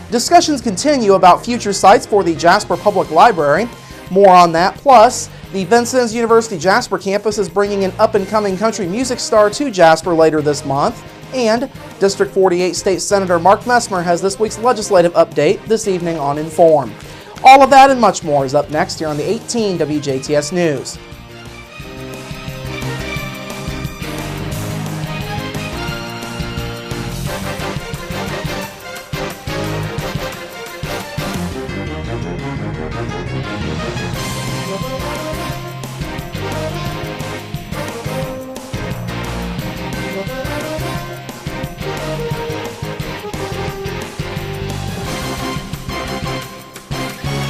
Discussions continue about future sites for the Jasper Public Library. More on that, plus the Vincennes University Jasper campus is bringing an up-and-coming country music star to Jasper later this month. And District 48 State Senator Mark Messmer has this week's legislative update this evening on Inform. All of that and much more is up next here on the 18 WJTS News.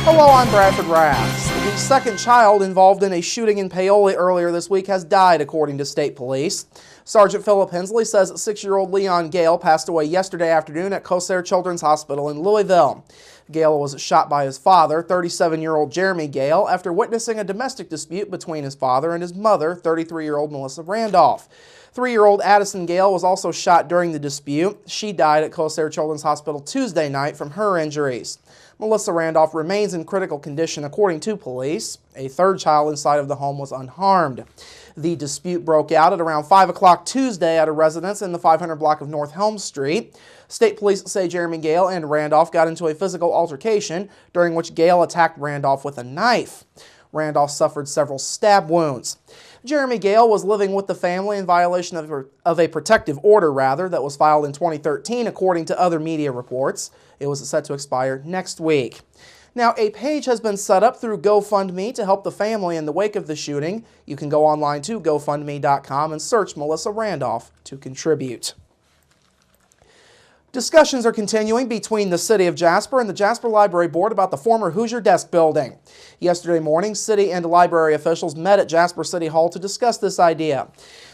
Hello, I'm Bradford Raths. The second child involved in a shooting in Paoli earlier this week has died, according to state police. Sergeant Philip Hensley says 6-year-old Leon Gale passed away yesterday afternoon at Corsair Children's Hospital in Louisville. Gale was shot by his father, 37-year-old Jeremy Gale, after witnessing a domestic dispute between his father and his mother, 33-year-old Melissa Randolph. 3-year-old Addison Gale was also shot during the dispute. She died at Corsair Children's Hospital Tuesday night from her injuries. Melissa Randolph remains in critical condition, according to police. A third child inside of the home was unharmed. The dispute broke out at around 5 o'clock Tuesday at a residence in the 500 block of North Helm Street. State police say Jeremy Gale and Randolph got into a physical altercation, during which Gale attacked Randolph with a knife. Randolph suffered several stab wounds. Jeremy Gale was living with the family in violation of a protective order, that was filed in 2013, according to other media reports. It was set to expire next week. Now, a page has been set up through GoFundMe to help the family in the wake of the shooting. You can go online to GoFundMe.com and search Melissa Randolph to contribute. Discussions are continuing between the City of Jasper and the Jasper Library Board about the former Hoosier Desk building. Yesterday morning, city and library officials met at Jasper City Hall to discuss this idea.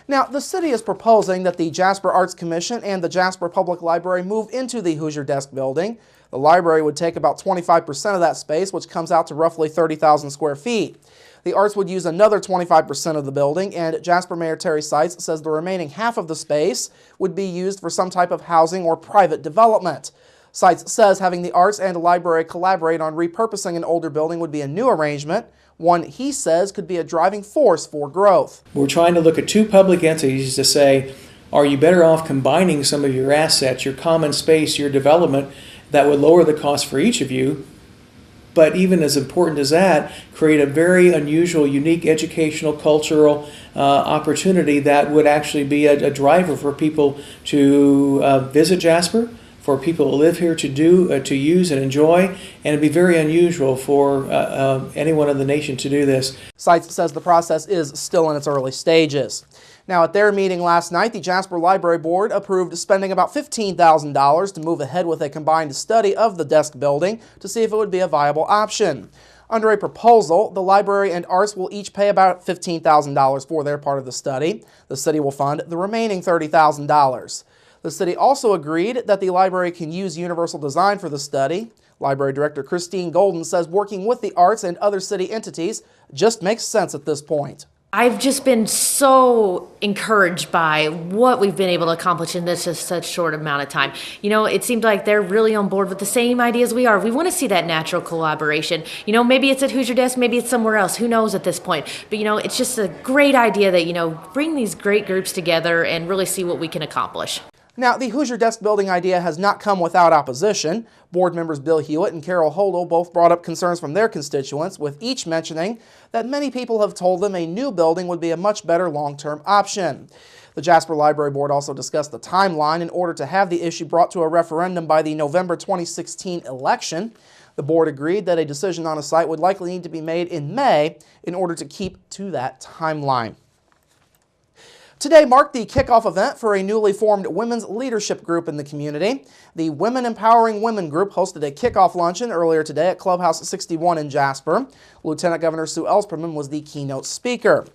Now, the city is proposing that the Jasper Arts Commission and the Jasper Public Library move into the Hoosier Desk building. The library would take about 25% of that space, which comes out to roughly 30,000 square feet. The Arts would use another 25% of the building, and Jasper Mayor Terry Seitz says the remaining half of the space would be used for some type of housing or private development. Seitz says having the Arts and library collaborate on repurposing an older building would be a new arrangement, one he says could be a driving force for growth. We're trying to look at two public entities to say, are you better off combining some of your assets, your common space, your development, that would lower the cost for each of you, but even as important as that, create a very unusual, unique educational, cultural opportunity that would actually be a driver for people to visit Jasper, for people to live here to use and enjoy, and it'd be very unusual for anyone in the nation to do this. Seitz says the process is still in its early stages. Now, at their meeting last night, the Jasper Library Board approved spending about $15,000 to move ahead with a combined study of the desk building to see if it would be a viable option. Under a proposal, the library and Arts will each pay about $15,000 for their part of the study. The city will fund the remaining $30,000. The city also agreed that the library can use universal design for the study. Library Director Christine Golden says working with the Arts and other city entities just makes sense at this point. I've just been so encouraged by what we've been able to accomplish in this just such short amount of time. You know, it seemed like they're really on board with the same ideas we are. We want to see that natural collaboration. You know, maybe it's at Hoosier Desk, maybe it's somewhere else. Who knows at this point? But, you know, it's just a great idea that, you know, bring these great groups together and really see what we can accomplish. Now, the Hoosier Desk building idea has not come without opposition. Board members Bill Hewitt and Carol Hodel both brought up concerns from their constituents, with each mentioning that many people have told them a new building would be a much better long-term option. The Jasper Library Board also discussed the timeline in order to have the issue brought to a referendum by the November 2016 election. The board agreed that a decision on a site would likely need to be made in May in order to keep to that timeline. Today marked the kickoff event for a newly formed women's leadership group in the community. The Women Empowering Women group hosted a kickoff luncheon earlier today at Clubhouse 61 in Jasper. Lieutenant Governor Sue Ellspermann was the keynote speaker.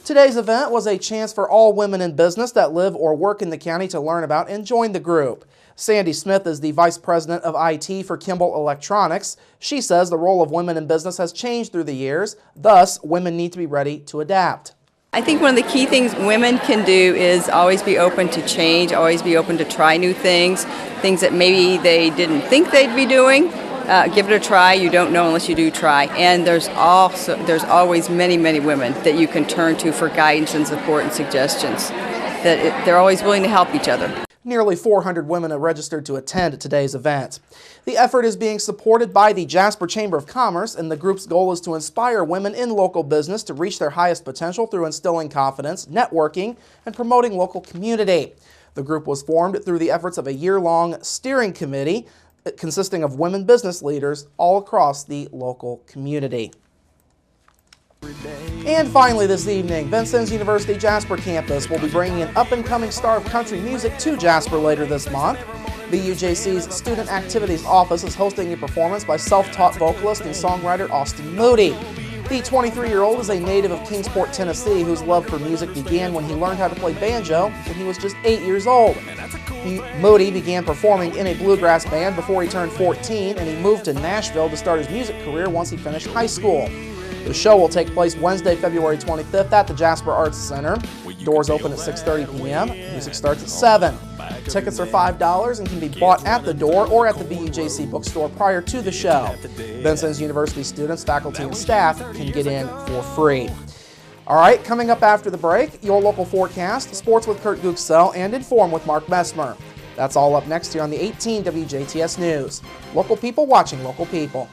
Today's event was a chance for all women in business that live or work in the county to learn about and join the group. Sandy Smith is the Vice President of IT for Kimball Electronics. She says the role of women in business has changed through the years, thus women need to be ready to adapt. I think one of the key things women can do is always be open to change, always be open to try new things, things that maybe they didn't think they'd be doing. Give it a try. You don't know unless you do try. And there's always many, many women that you can turn to for guidance and support and suggestions. They're always willing to help each other. Nearly 400 women are registered to attend today's event. The effort is being supported by the Jasper Chamber of Commerce, and the group's goal is to inspire women in local business to reach their highest potential through instilling confidence, networking, and promoting local community. The group was formed through the efforts of a year-long steering committee consisting of women business leaders all across the local community. And finally this evening, Vincennes University Jasper campus will be bringing an up-and-coming star of country music to Jasper later this month. WJC's Student Activities Office is hosting a performance by self-taught vocalist and songwriter Austin Moody. The 23-year-old is a native of Kingsport, Tennessee, whose love for music began when he learned how to play banjo when he was just 8 years old. Moody began performing in a bluegrass band before he turned 14, and he moved to Nashville to start his music career once he finished high school. The show will take place Wednesday, February 25th at the Jasper Arts Center. Doors open at 6:30 p.m. Music starts at 7. Tickets are $5 and can be bought at the door or at the WJC bookstore prior to the show. Vincennes University students, faculty, and staff can get in for free. All right, coming up after the break, your local forecast, sports with Kurt Guxell, and Inform with Mark Messmer. That's all up next here on the 18 WJTS News. Local people watching local people.